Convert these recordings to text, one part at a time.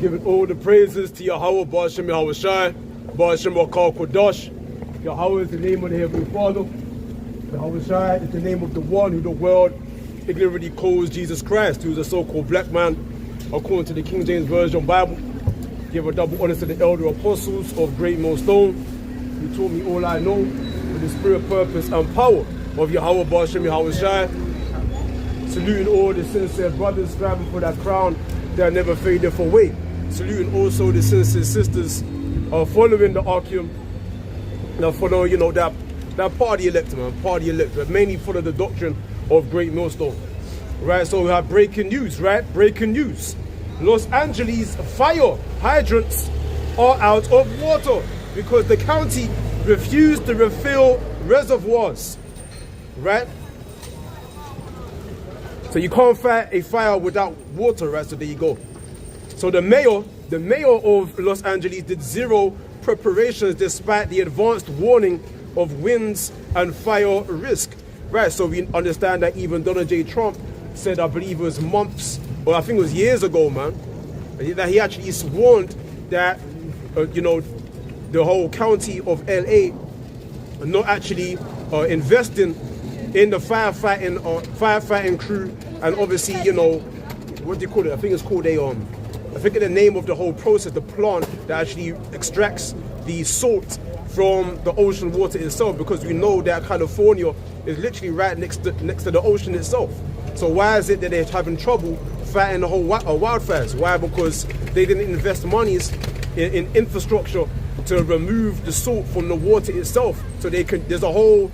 Giving all the praises to Yahweh, Ba'ashem Yahweh Shai, Ba'ashem Wakal Kodash. Yahweh is the name of the Heavenly Father. Yahweh Shai is the name of the one who the world ignorantly calls Jesus Christ, who is a so-called black man, according to the King James Version Bible. Give a double honor to the elder apostles of Great Millstone, who taught me all I know with the spirit, purpose, and power of Yahweh, Ba'ashem Yahweh Shai. Saluting all the sincere brothers striving for that crown that never fadeth away. Saluting also the sincere sisters following the Archeum, follow, that party elect, man, party elect, but mainly follow the doctrine of Great Millstone. Right, so we have breaking news, right? Breaking news. Los Angeles fire hydrants are out of water because the county refused to refill reservoirs, right? So you can't fight a fire without water, right? So there you go. So the mayor of Los Angeles did zero preparations despite the advanced warning of winds and fire risk, right? So we understand that even Donald J. Trump said, I believe it was months, or I think it was years ago, man, that he actually warned that, the whole county of LA not actually investing in the firefighting crew, and obviously, what do you call it? I think it's called I think the name of the whole process, the plant that actually extracts the salt from the ocean water itself, because we know that California is literally right next to the ocean itself. So why is it that they're having trouble fighting the whole wildfires? Why? Because they didn't invest monies in infrastructure to remove the salt from the water itself. So there's a whole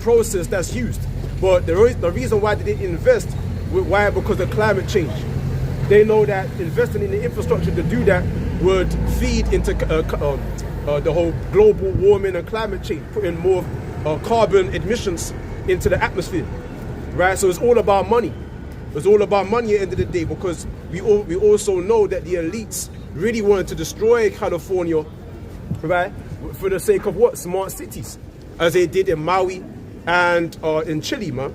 process that's used. But the reason why they didn't invest, why? Because of climate change. They know that investing in the infrastructure to do that would feed into the whole global warming and climate change, putting more carbon emissions into the atmosphere, right? So it's all about money. It's all about money at the end of the day, because we also know that the elites really wanted to destroy California, right? For the sake of what? Smart cities, as they did in Maui and in Chile, man.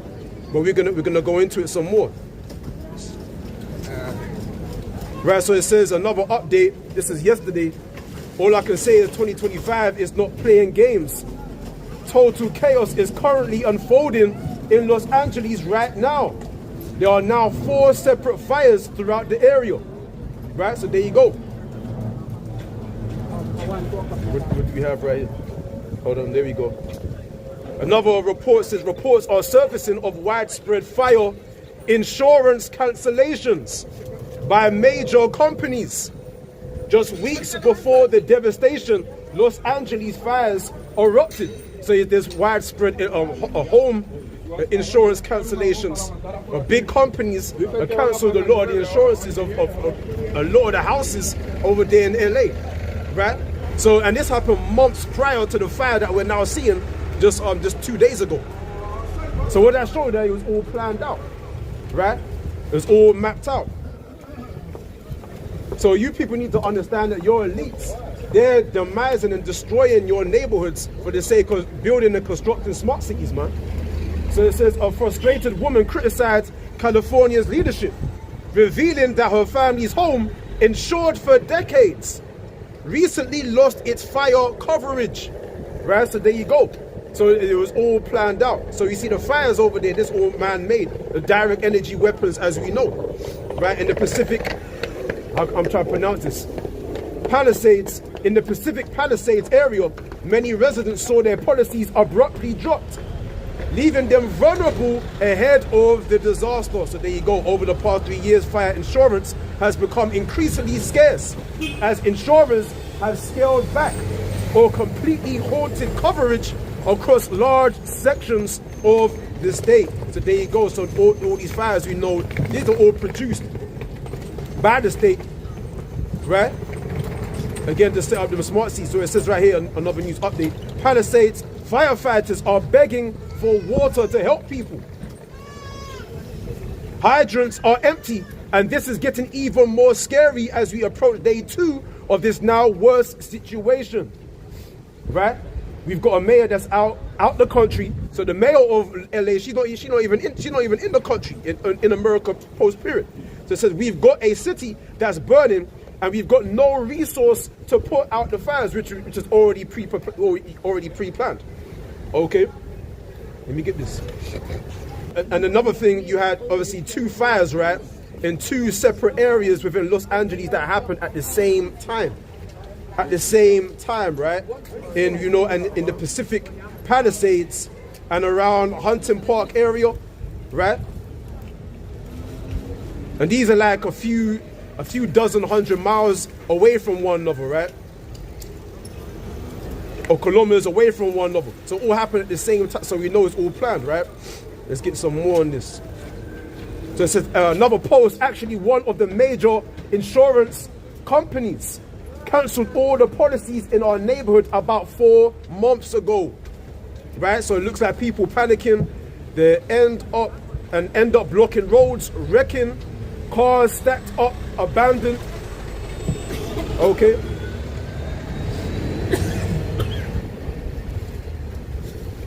But we're gonna go into it some more. Right, so it says another update. This is yesterday. All I can say is 2025 is not playing games. Total chaos is currently unfolding in Los Angeles right now. There are now 4 separate fires throughout the area. Right, so there you go. What do we have right here? Hold on, there we go. Another report says reports are surfacing of widespread fire insurance cancellations by major companies. Just weeks before the devastation, Los Angeles fires erupted. So there's widespread home insurance cancellations. Big companies canceled a lot of the insurances of a lot of the houses over there in LA, right? So, and this happened months prior to the fire that we're now seeing just 2 days ago. So what that showed that it was all planned out, right? It was all mapped out. So you people need to understand that your elites, they're demising and destroying your neighborhoods for the sake of building and constructing smart cities, man. So it says a frustrated woman criticized California's leadership, revealing that her family's home, insured for decades, recently lost its fire coverage. Right, so there you go. So it was all planned out. So you see the fires over there, this all man-made, the direct energy weapons as we know. Right, in the Pacific, I'm trying to pronounce this, Palisades, in the Pacific Palisades area, many residents saw their policies abruptly dropped, leaving them vulnerable ahead of the disaster. So there you go. Over the past 3 years, fire insurance has become increasingly scarce as insurers have scaled back or completely halted coverage across large sections of the state. So there you go. So all these fires, we know, these are all produced by the state, right? Again, to set up the smart cities. So it says right here, another news update, Palisades firefighters are begging for water to help people. Hydrants are empty, and this is getting even more scary as we approach day 2 of this now worse situation, right? We've got a mayor that's out the country. So the mayor of LA, she's not even in the country in America post period. So it says we've got a city that's burning and we've got no resource to put out the fires, which is already pre-planned. Okay, let me get this. And another thing, you had obviously 2 fires, right, in 2 separate areas within Los Angeles that happened at the same time. At the same time, right? In and in the Pacific Palisades and around Hunting Park area, right? And these are like a few dozen 100 miles away from one another, right? Or kilometers away from one another. So it all happened at the same time, so we know it's all planned, right? Let's get some more on this. So it says another post, actually one of the major insurance companies cancelled all the policies in our neighborhood about 4 months ago, right? So it looks like people panicking. They end up blocking roads, wrecking cars stacked up, abandoned. Okay.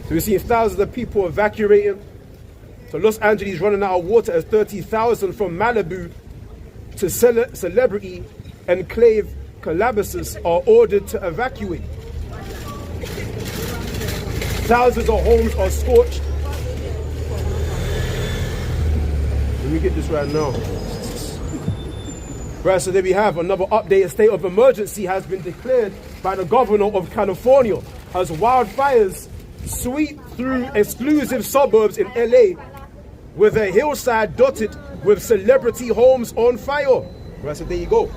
So we're seeing thousands of people evacuating. So Los Angeles running out of water as 30,000 from Malibu to celebrity enclave Calabasas are ordered to evacuate. Thousands of homes are scorched. Let me get this right now. Right, so there we have another update. A state of emergency has been declared by the governor of California as wildfires sweep through exclusive suburbs in LA with a hillside dotted with celebrity homes on fire. Right, so there you go.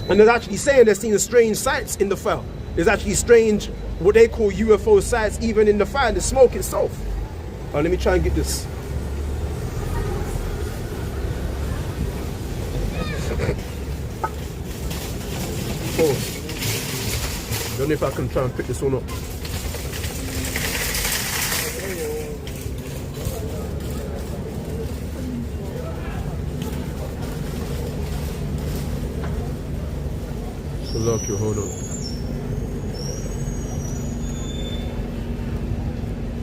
And they're actually saying they're seeing strange sights in the fire. There's actually strange, what they call UFO sights, even in the fire, the smoke itself. Let me try and get this. I don't know if I can try and pick this one up. So look, you hold on.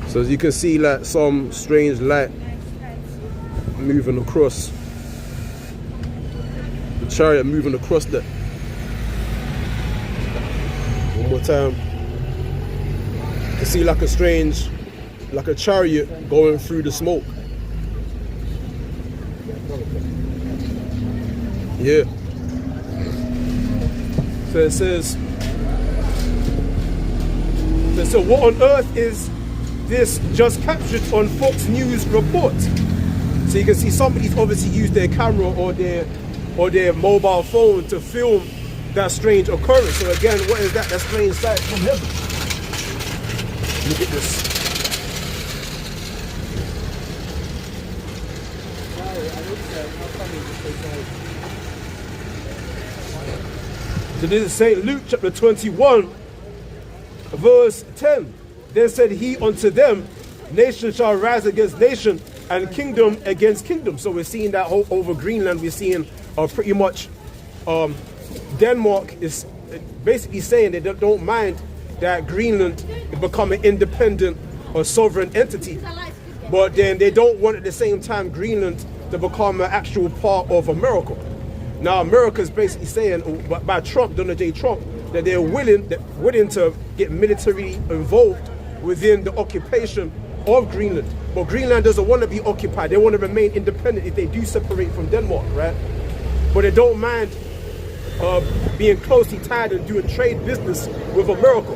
So as you can see, like some strange light moving across. The chariot moving across there. One more time. You see like a strange, like a chariot going through the smoke. Yeah. So it says, so what on earth is this just captured on Fox News report? So you can see somebody's obviously used their camera or their mobile phone to film that strange occurrence. So again, what is that? That strange sight from heaven. Look at this. So this is St. Luke chapter 21, verse 10. Then said he unto them, nation shall rise against nation, and kingdom against kingdom. So we're seeing that whole over Greenland. We're seeing pretty much Denmark is basically saying they don't mind that Greenland become an independent or sovereign entity, but then they don't want at the same time Greenland to become an actual part of America. Now America is basically saying by Trump, Donald J. Trump, that they're willing to get militarily involved within the occupation of Greenland. But Greenland doesn't want to be occupied. They want to remain independent if they do separate from Denmark, right? But they don't mind being closely tied and doing trade business with America,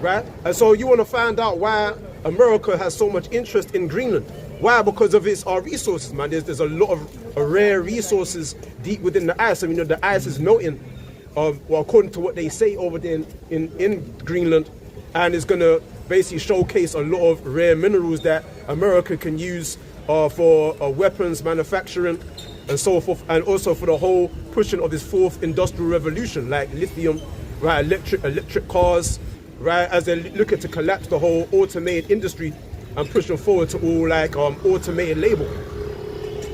right? And so you want to find out why America has so much interest in Greenland. Why? Because of its resources, man. There's a lot of rare resources deep within the ice. I mean, the ice is melting, well, according to what they say over there in Greenland, and it's going to basically showcase a lot of rare minerals that America can use for weapons manufacturing and so forth, and also for the whole pushing of this fourth industrial revolution, like lithium, right, electric cars, right, as they looking to collapse the whole automated industry and pushing forward to all like automated labor.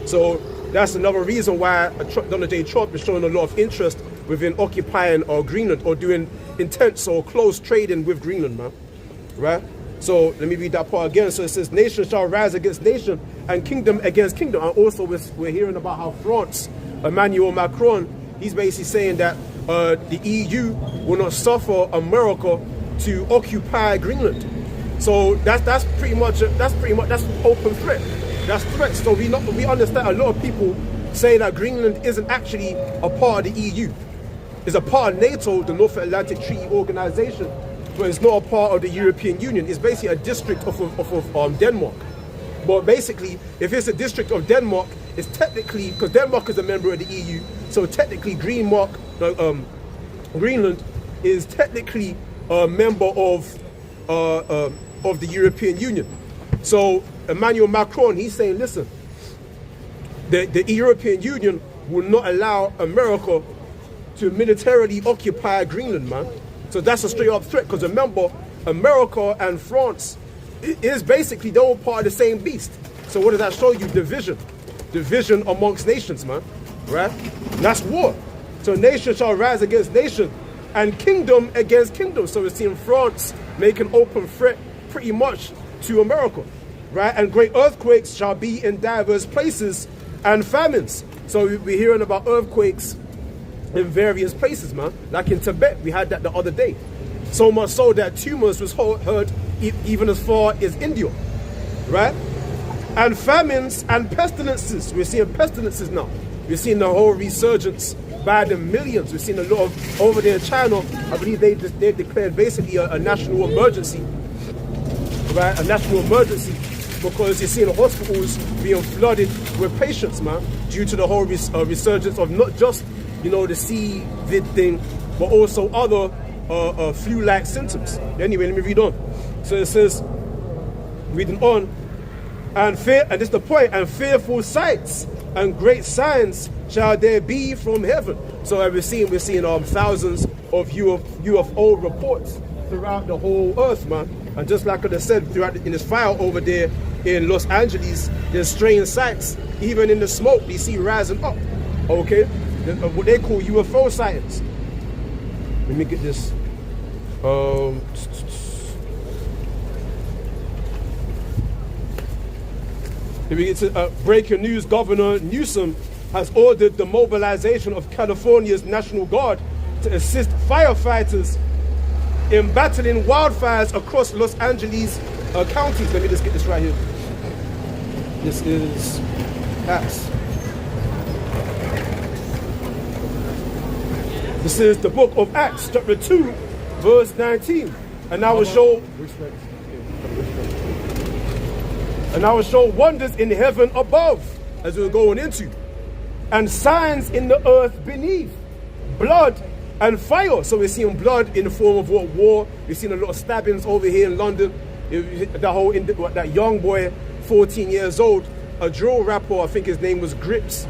So that's another reason why Donald J. Trump is showing a lot of interest within occupying Greenland or doing intense or close trading with Greenland, man. Right? So let me read that part again. So it says, nation shall rise against nation and kingdom against kingdom. And also we're hearing about how France, Emmanuel Macron, He's basically saying that the EU will not suffer America to occupy Greenland. So that's pretty much open threat. That's threat. So we understand a lot of people say that Greenland isn't actually a part of the EU. It's a part of NATO, the North Atlantic Treaty Organization, but it's not a part of the European Union. It's basically a district of Denmark. But basically, if it's a district of Denmark, it's technically, because Denmark is a member of the EU, so technically Greenland is technically a member of the European Union. So Emmanuel Macron, he's saying, listen, the European Union will not allow America to militarily occupy Greenland, man. So that's a straight up threat, because remember, America and France is basically, they're all part of the same beast. So what does that show you? Division amongst nations, man, right? That's war. So nation shall rise against nation and kingdom against kingdom. So we're seeing France make an open threat pretty much to America, right? And great earthquakes shall be in diverse places and famines. So we're hearing about earthquakes in various places, man. Like in Tibet, we had that the other day. So much so that tumors was heard even as far as India, right? And famines and pestilences. We're seeing pestilences now. We're seeing the whole resurgence by the millions. We're seeing a lot of, over there in China, I believe they declared basically a national emergency, right? A national emergency, because you're seeing the hospitals being flooded with patients, man, due to the whole resurgence of not just, the COVID thing, but also other flu-like symptoms. Anyway, let me read on. So it says, reading on, and this is the point, and fearful sights and great signs shall there be from heaven. So we're seeing thousands of UFO reports throughout the whole earth, man. And just like I said, in this fire over there in Los Angeles, there's strange sights. Even in the smoke, you see rising up. Okay, what they call UFO sightings. Let me get this. If we get to breaking news, Governor Newsom has ordered the mobilization of California's National Guard to assist firefighters in battling wildfires across Los Angeles counties. Let me just get this right here. This is Acts. This is the book of Acts, chapter 2, verse 19. And I will show wonders in heaven above, as we're going into, and signs in the earth beneath, blood and fire. So we're seeing blood in the form of war. We've seen a lot of stabbings over here in London. That young boy, 14 years old, a drill rapper, I think his name was Grips.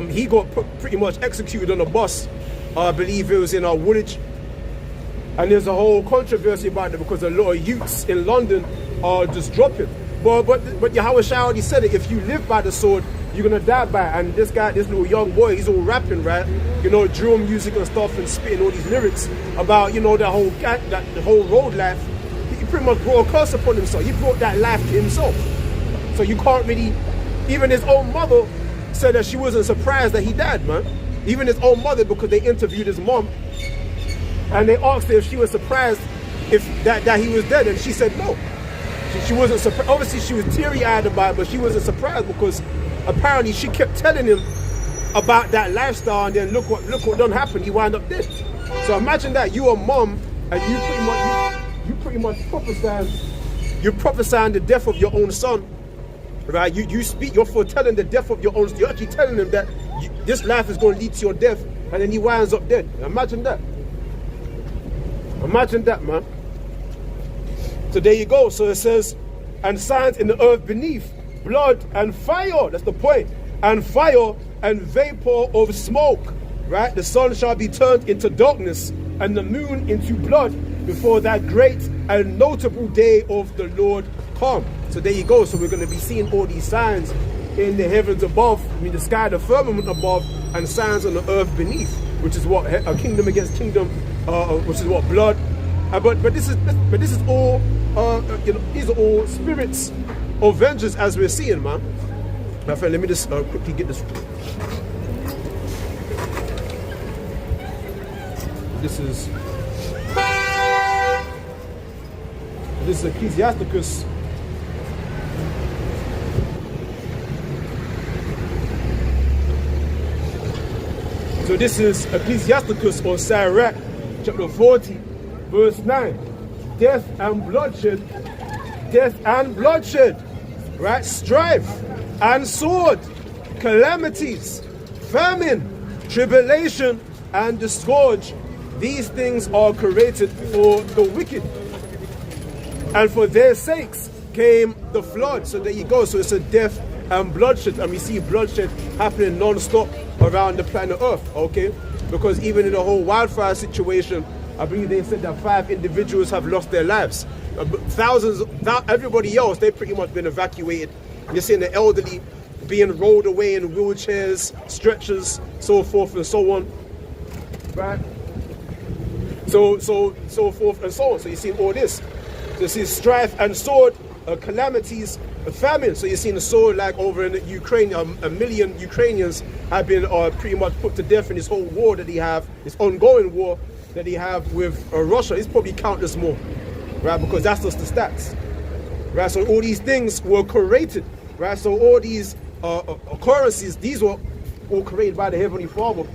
He got pretty much executed on a bus. I believe it was in Woolwich. And there's a whole controversy about it because a lot of youths in London are just dropping. But Yahweh Shai already said it, if you live by the sword, you're gonna die by it. And this little young boy, he's all rapping, right? Drill music and stuff, and spitting all these lyrics about, the whole road life. He pretty much brought a curse upon himself. He brought that life to himself. So you can't really, even his own mother said that she wasn't surprised that he died, man. Even his own mother, because they interviewed his mom, and they asked her if she was surprised if that he was dead, and she said no. She wasn't surprised. Obviously, she was teary-eyed about it, but she wasn't surprised because apparently she kept telling him about that lifestyle, and then look what done happened. He wound up dead. So imagine that you're a mom, and you pretty much you're prophesying the death of your own son, right? You're foretelling the death of your own son. You're actually telling him that this life is going to lead to your death, and then he winds up dead. Imagine that. Imagine that, man. So there you go. So it says, and signs in the earth beneath, blood and fire. That's the point. And fire and vapor of smoke, right? The sun shall be turned into darkness and the moon into blood before that great and notable day of the Lord come. So there you go. So we're going to be seeing all these signs in the heavens above, the sky, the firmament above, and signs on the earth beneath, which is what a kingdom against kingdom, which is what blood. But this is all these are all spirits of vengeance, as we're seeing, man. My friend, let me just quickly get this. This is Ecclesiasticus. So this is Ecclesiasticus or Sirach, chapter 40, verse 9. Death and bloodshed, right? Strife and sword, calamities, famine, tribulation, and the scourge. These things are created for the wicked, and for their sakes came the flood. So there you go. So it's a death and bloodshed, and we see bloodshed happening non-stop around the planet Earth, okay? Because even in the whole wildfire situation, I believe they said that 5 individuals have lost their lives. Thousands, everybody else, they've pretty much been evacuated. You're seeing the elderly being rolled away in wheelchairs, stretchers, so forth and so on, right? So forth and so on. So you see all this. So you see strife and sword, calamities, famine. So you're seeing the sword, like over in Ukraine, 1 million Ukrainians have been pretty much put to death in this whole war that they have, this ongoing war that they have with Russia. It's probably countless more, right? Because that's just the stats, right? So all these things were created, right? So all these occurrences, these were all created by the Heavenly Father,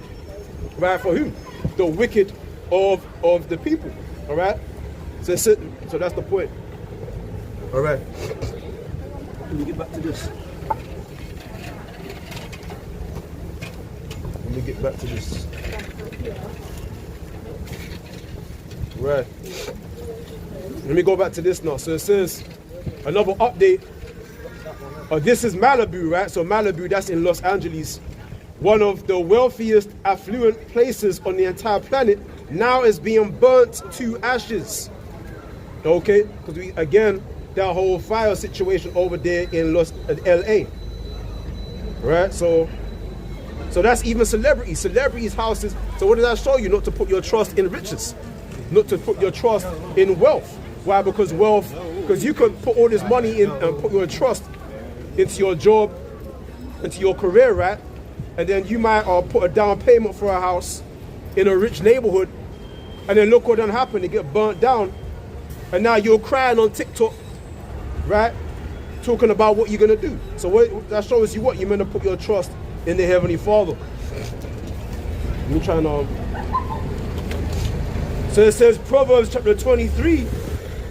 right? For who? The wicked of the people, all right? So that's the point, all right? Let me get back to this. Right. Let me go back to this now. So it says, another update. This is Malibu, right? So Malibu, that's in Los Angeles. One of the wealthiest, affluent places on the entire planet, now is being burnt to ashes. Okay? Because again, that whole fire situation over there in LA. Right? So that's even celebrities' houses. So what does that show you? Not to put your trust in riches, not to put your trust in wealth. Why? Because you can put all this money in and put your trust into your job, into your career, right? And then you might put a down payment for a house in a rich neighborhood, and then look what done happened. It get burnt down, and now you're crying on TikTok, right? Talking about what you're gonna do. So that shows you what you're meant to put your trust in the Heavenly Father. Let me try and So it says Proverbs chapter 23,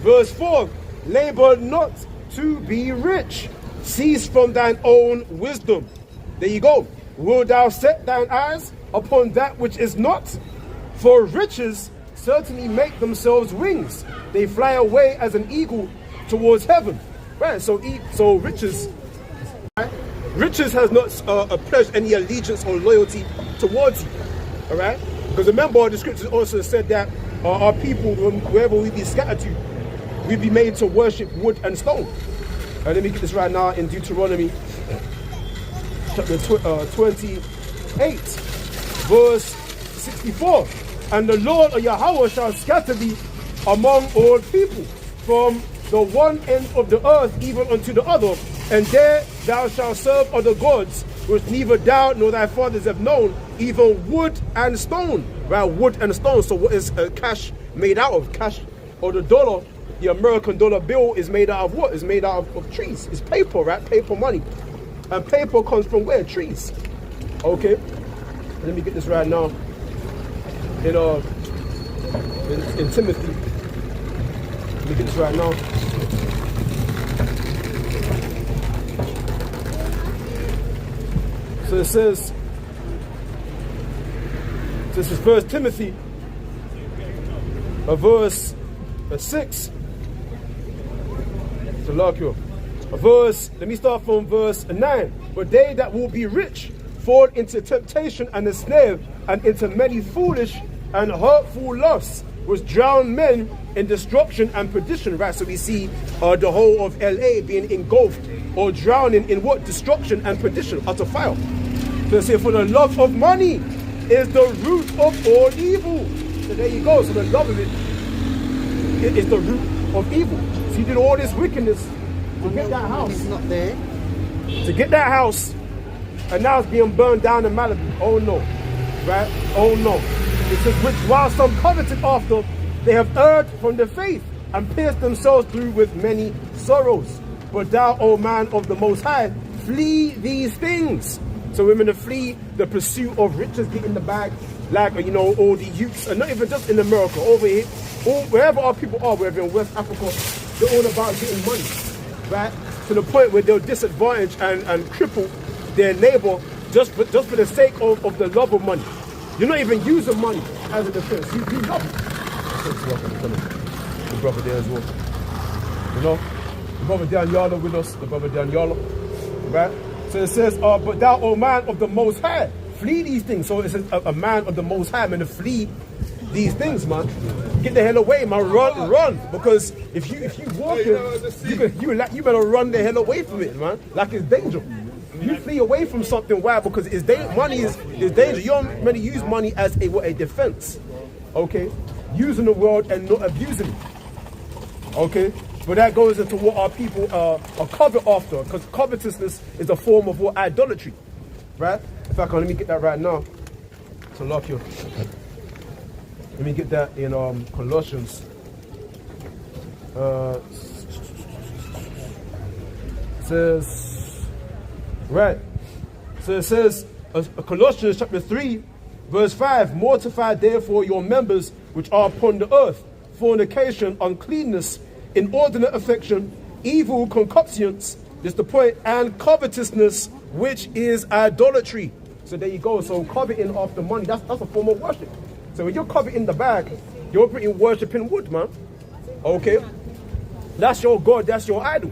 verse 4. Labor not to be rich. Cease from thine own wisdom. There you go. Wilt thou set thine eyes upon that which is not? For riches certainly make themselves wings. They fly away as an eagle towards heaven. Right, so riches, right? Riches has not pledged any allegiance or loyalty towards you. All right? Because remember, the scriptures also said that our people, wherever we be scattered to, we be made to worship wood and stone. Let me get this right now in Deuteronomy chapter 28, verse 64. And the Lord or Yahweh shall scatter thee among all people, from the one end of the earth even unto the other, and there thou shalt serve other gods, which neither thou nor thy fathers have known, even wood and stone. Right, wood and stone. So what is cash made out of? Cash, or the dollar, the American dollar bill, is made out of what? It's made out of trees. It's paper, right? Paper money. And paper comes from where? Trees. Okay. Let me get this right now. In Timothy. Let me get this right now. So it says, this is 1 Timothy, verse 6. Let me start from verse 9. But they that will be rich fall into temptation and a snare, and into many foolish and hurtful lusts, which drown men in destruction and perdition. Right, so we see the whole of LA being engulfed or drowning in what? Destruction and perdition, utter fire. So they say, for the love of money is the root of all evil. So there you go. So the love of it is the root of evil. So you did all this wickedness to get that house. He's not there. To get that house, and now it's being burned down in Malibu. Oh no, right? Oh no. It says, which while some coveted after, they have erred from the faith and pierced themselves through with many sorrows. But thou, O man of the Most High, flee these things. So we're going to flee the pursuit of riches, get in the bag, like, you know, all the youths, and not even just in America, over here, wherever our people are, whether in West Africa, they're all about getting money, right? To the point where they'll disadvantage and cripple their neighbor just for the sake of the love of money. You're not even using money as a defense. You love it. The brother there as well. You know? The brother Daniela with us. The brother Daniela. Right? So it says, but thou, O man of the Most High, flee these things. So it says, a man of the Most High, man, to flee these things, man. Get the hell away, man. Run. Because if you walk it, you better run the hell away from it, man. Like it's dangerous. You flee away from something. Why? Because money is danger. You don't meant to use money as a defense. Okay? Using the world and not abusing it. Okay? But that goes into what our people are covered after. Because covetousness is a form of what? Idolatry. Right? In fact, let me get that right now. To lock you. Let me get that in Colossians. Says, right. So it says, Colossians chapter 3, verse 5, mortify therefore your members which are upon the earth, fornication, uncleanness, inordinate affection, evil concupiscence, this is the point, and covetousness, which is idolatry. So there you go. So coveting after money, that's a form of worship. So when you're coveting the bag, you're pretty worshipping wood, man. Okay? That's your God, that's your idol.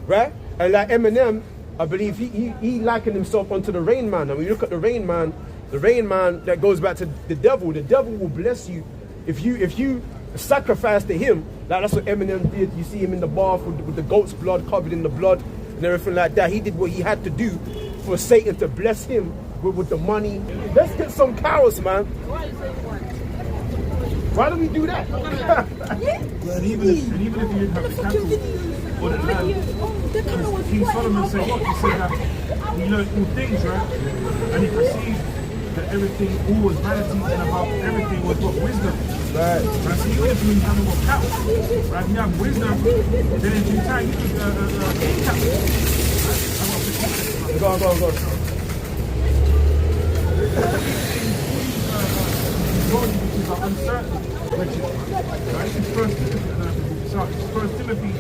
Right? And like Eminem, I believe he likened himself unto the Rain Man. And when you look at the Rain Man that goes back to the devil will bless you if you sacrifice to him. Like that's what Eminem did. You see him in the bath with the goat's blood covered in the blood and everything like that. He did what he had to do for Satan to bless him with the money. Let's get some cows, man. Why do we do that? And even if you didn't have the cattle or the land, King Solomon said what? He said that he learned all things, right? And he perceived that everything, all was vanity, and about everything was what? Wisdom. Right. So even if you have more cattle, right? If you have wisdom, then in due time you could gain cattle. Go. Which are uncertain, which is First Timothy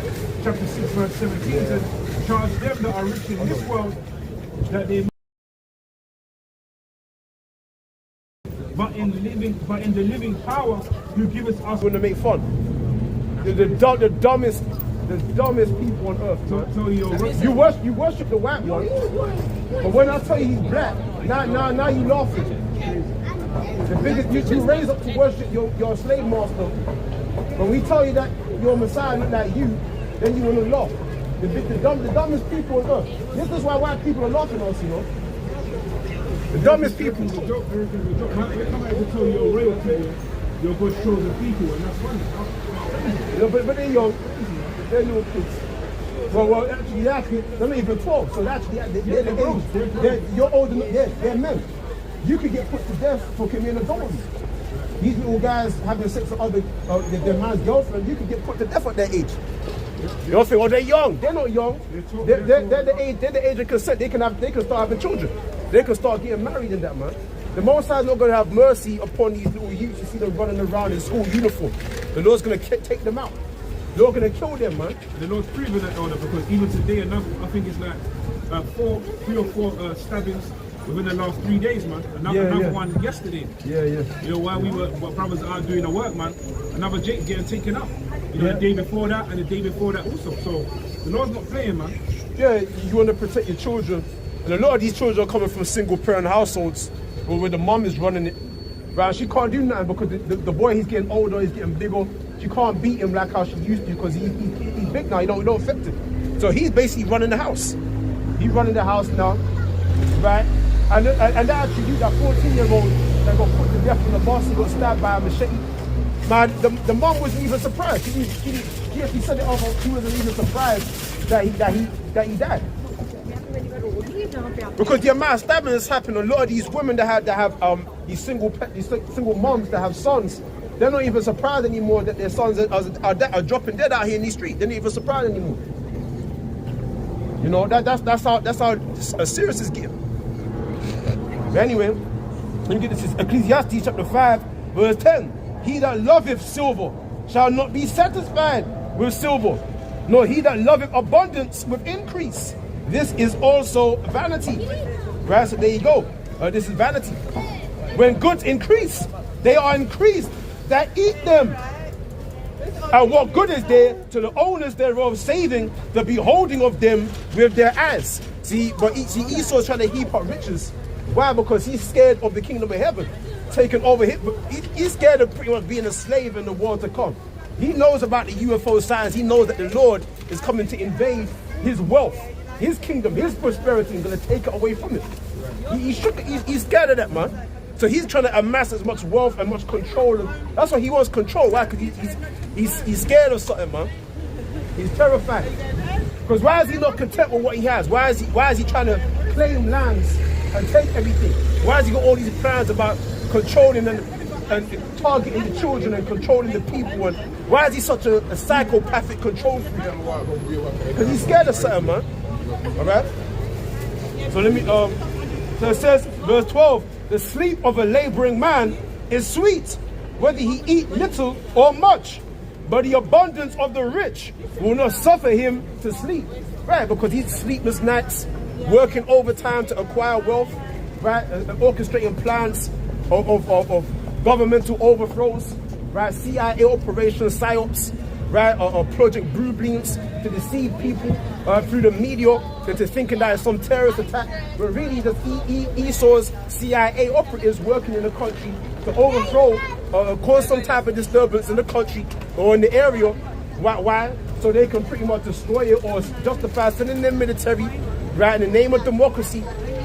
chapter 6 verse 17 says, charge them that are rich in this world that they but in the living power who giveth us. Going to make fun. The dumbest people on earth. You worship the white one, but when I tell you he's black, now you laughing. The biggest you raise up to worship your slave master. When we tell you that your Messiah look like you, then you want to laugh. The dumbest people on earth. This is why white people are laughing at us, you know. The dumbest people. They come out to tell you you're royalty, you're God's chosen people, and that's funny. You know, but they're young. They're little kids. Well, actually, they're not even 12. So actually, they're the age. You're old enough. They're men. You could get put to death for committing adultery. These little guys having sex with their man's girlfriend, you could get put to death at their age. You don't think, oh, they're young. They're not young. They're the age of consent. They can start having children. They can start getting married in that, man. The Most High is not going to have mercy upon these little youths. You see them running around in school uniform. The Lord's going to take them out. The Lord's going to kill them, man. The Lord's proving that, Elder, because even today, I think it's like 3 or 4 stabbings within the last 3 days, man. Another one yesterday. Yeah. You know, while brothers are doing the work, man, another Jake getting taken out. You know, the day before that and the day before that also. So the Lord's not playing, man. Yeah, you want to protect your children. And a lot of these children are coming from single parent households where the mom is running it. Right? She can't do nothing because the boy, he's getting older, he's getting bigger. She can't beat him like how she used to because he's big now, he don't affect him. So he's basically running the house. He's running the house now, right? And that actually do that 14-year-old that got put to death in the bus, he got stabbed by a machete. Man, the mom wasn't even surprised. She actually said it off. She wasn't even surprised that he died. Because the amount of stabbing that's happened, a lot of these women that have these single moms that have sons, they're not even surprised anymore that their sons are dropping dead out here in the street. They're not even surprised anymore. You know, that's how serious it's getting. But anyway, let me get this. Ecclesiastes chapter 5, verse 10. He that loveth silver shall not be satisfied with silver, nor he that loveth abundance with increase. This is also vanity. Right, so there you go. This is vanity. When goods increase, they are increased that eat them. And what good is there to the owners thereof, saving the beholding of them with their eyes? See, but Esau's trying to heap up riches. Why? Because he's scared of the kingdom of heaven taking over him. He's scared of pretty much being a slave in the world to come. He knows about the UFO signs. He knows that the Lord is coming to invade his wealth, his kingdom, his prosperity, and going to take it away from him. He's scared of that, man. So he's trying to amass as much wealth and much control. That's why he wants control. Why? Because he's scared of something, man. He's terrified. Because why is he not content with what he has? Why is he trying to claim lands and take everything? Why has he got all these plans about controlling and targeting the children and controlling the people? And why is he such a psychopathic control freak? Because he's scared of something, man. All right. So let me. So it says, verse 12. The sleep of a laboring man is sweet, whether he eat little or much. But the abundance of the rich will not suffer him to sleep. Right, because he's sleepless nights, working overtime to acquire wealth, right, orchestrating plans of governmental overthrows, right, CIA operations, PSYOPs, right, or Project Blue Beams to deceive people through the media into thinking that it's some terrorist attack, but really the Esau's CIA operatives working in the country to overthrow or cause some type of disturbance in the country or in the area. Why? So they can pretty much destroy it or justify sending their military, right, in the name of democracy,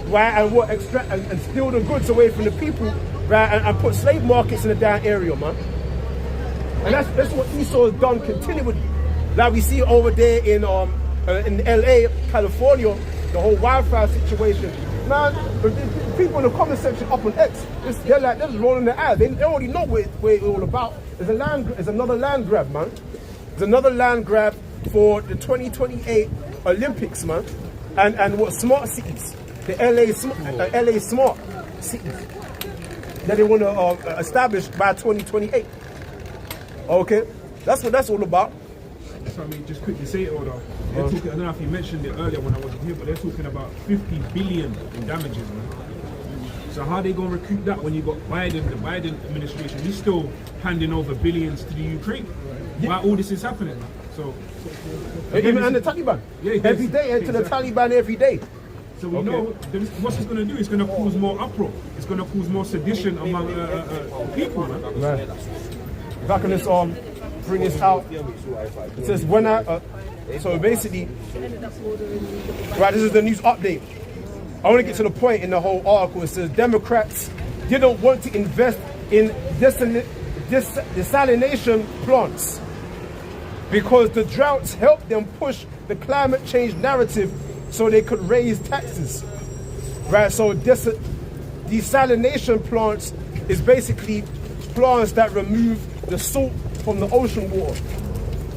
right, and what extract and steal the goods away from the people, right, and put slave markets in the down area, man. And that's what Esau has done continually. Like we see over there in LA, California, the whole wildfire situation. Man, people in the comment section up on X, they're just rolling their eyes. They already know what it's all about. It's another land grab, man. It's another land grab for the 2028 Olympics, man. And what smart cities, the LA smart cities that they want to establish by 2028. Okay, that's what that's all about. So I mean, just quickly say it all though. They're talking, I don't know if you mentioned it earlier when I wasn't here, but they're talking about 50 billion in damages, man. So how they gonna recoup that when you got Biden, the Biden administration? He's still handing over billions to the Ukraine. Why all this is happening, man? So even and the Taliban, every day, to the Taliban every day. So we know what's it's going to do. It's going to cause more uproar. It's going to cause more sedition among people, man. Right. If I can just bring this out, it says when so basically, right, this is the news update. I want to get to the point in the whole article. It says Democrats didn't want to invest in desalination plants because the droughts helped them push the climate change narrative so they could raise taxes. Right, so desalination plants is basically plants that remove the salt from the ocean water.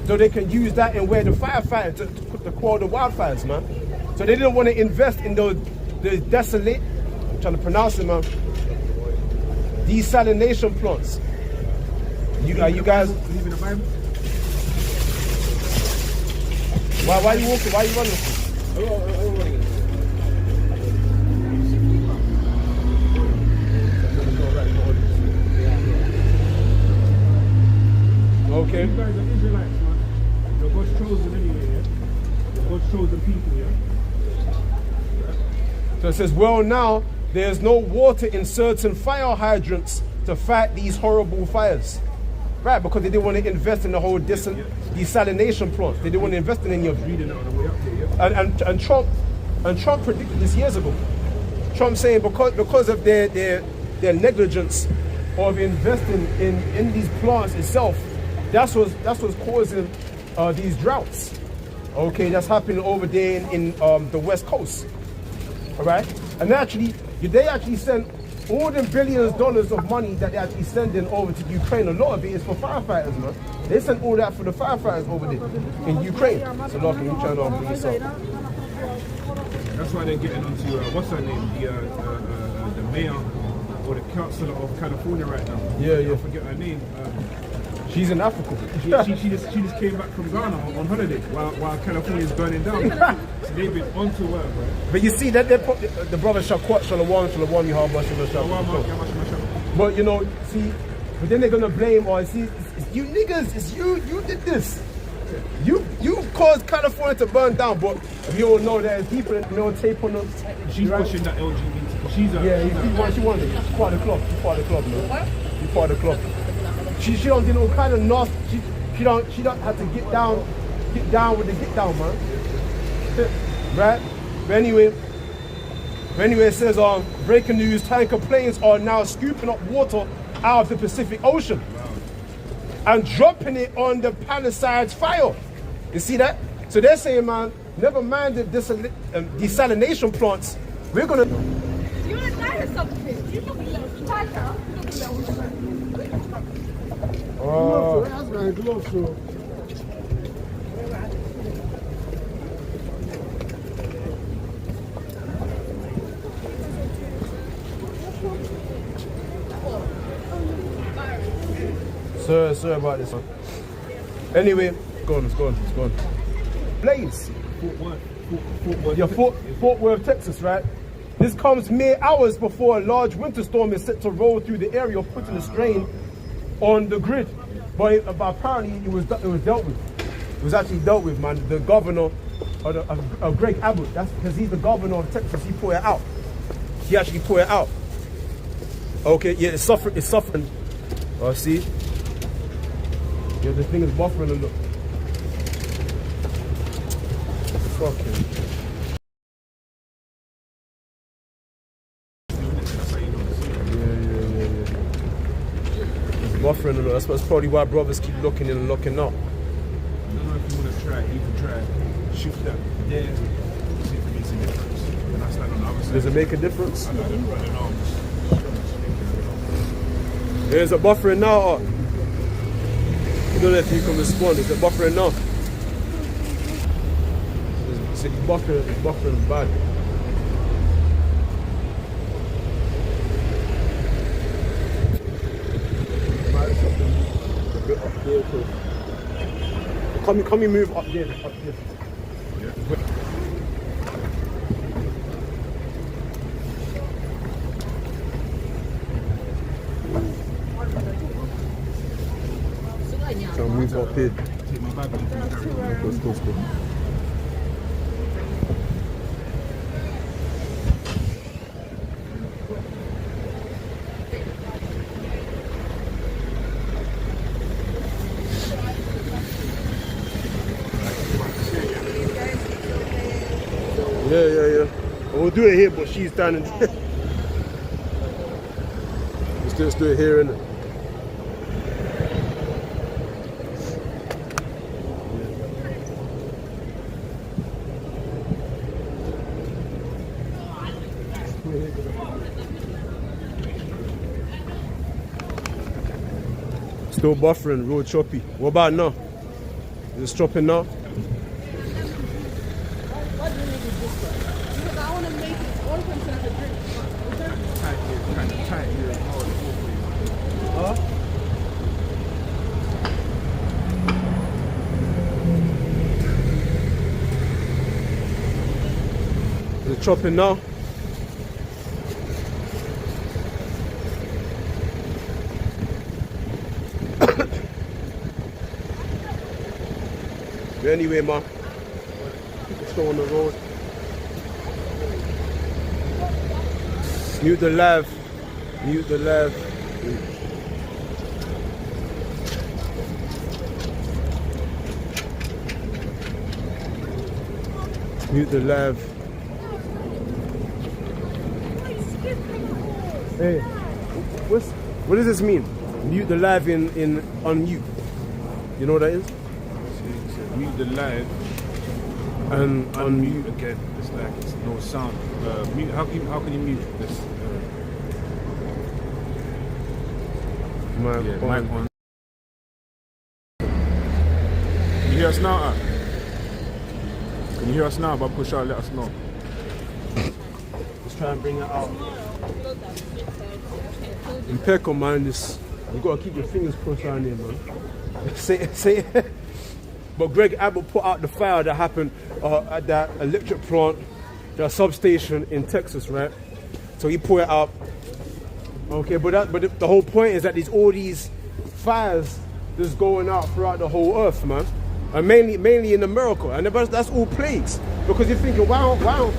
So they can use that in where the firefighting to quell the wildfires, man. So they didn't want to invest in the desolate, I'm trying to pronounce it, man, desalination plants. Are you guys? Believe in the Bible? Why are you walking? Why are you running? Okay. You guys are Israelites, man. You're God's chosen anyway, yeah? You're God's chosen people, yeah? So it says, well, now there's no water in certain fire hydrants to fight these horrible fires. Right, because they didn't want to invest in the whole desalination plants. They didn't want to invest in any of it. Reading it on the way up there, yeah? And Trump predicted this years ago. Trump saying because of their negligence of investing in these plants itself, that's what's causing these droughts. Okay, that's happening over there in the West Coast. all right? And actually, they actually send all the billions of dollars of money that they actually sending over to Ukraine. A lot of it is for firefighters, man. They sent all that for the firefighters over there in Ukraine. So, look, you trying to bring this up. That's why they're getting onto what's her name, the mayor or the councillor of California right now. Yeah. I forget her name. She's in Africa. She just came back from Ghana on holiday while California's burning down. So they've been onto her, bro. But you see that they put the brother Shakwat Shalom Yahweh Shalom. But you know, see, but then they're gonna blame, or see, it's you niggas, it's you did this. You caused California to burn down, but we all know that people that tape on them. She's pushing that LGBT. She wants it. She's part of the club. She's part of the club, man. She's part of the club. She don't do no kind of nasty. She don't have to get down with the get down, man. Right? But anyway, it says breaking news: tanker planes are now scooping up water out of the Pacific Ocean and dropping it on the Palisades fire. You see that? So they're saying, man, never mind the desalination plants. We're gonna. You wanna die or something? You know we love Tiger. Oh. Sorry about this one. Anyway, it's gone. Blaze. Fort Worth, Texas, right? This comes mere hours before a large winter storm is set to roll through the area, putting a strain on the grid. But apparently it was dealt with. It was actually dealt with, man. The governor of Greg Abbott, that's because he's the governor of Texas. He put it out. He actually put it out. Okay, yeah, it's suffering. Oh, see? Yeah, this thing is buffering a little. Fucking. Yeah. It's buffering a little. That's probably why brothers keep looking in and looking up. I don't know if you want to try, you can try. Shoot that there. See if it makes a difference. When I stand on the other side. Does it make a difference? I don't know. There's a buffering now. Or? I don't know if you can respond. Is it buffering now? It's buffering bad. A bit up there, so. Can we move up there? So move up here. Take my bag and carry on. Go. Yeah. We'll do it here, but she's standing. Let's do it here, innit? Still buffering, real choppy. What about now? Is it chopping now? What do you make it this way? Because I want to make it all considered a drink. Kind of tight here. Huh? Is it chopping now? Anyway, man, still on the road. Mute the live. Mute the live. Mute the live. Hey, what does this mean? Mute the live in unmute. You know what that is? Mute the live And unmute again. It's like No sound. Mute. How can you mute this? Mic Mic on. on. Can you hear us now? Can you hear us now? But push out, let us know. Let's try and bring it out. Impeccable, man. This, you gotta keep your fingers crossed around here, man. Say it. But Greg Abbott put out the fire that happened at that electric plant, that substation in Texas, right? So he put it out. Okay, but the whole point is that there's all these fires just going out throughout the whole earth, man. And mainly in America. And that's all plagues. Because you're thinking, why aren't fires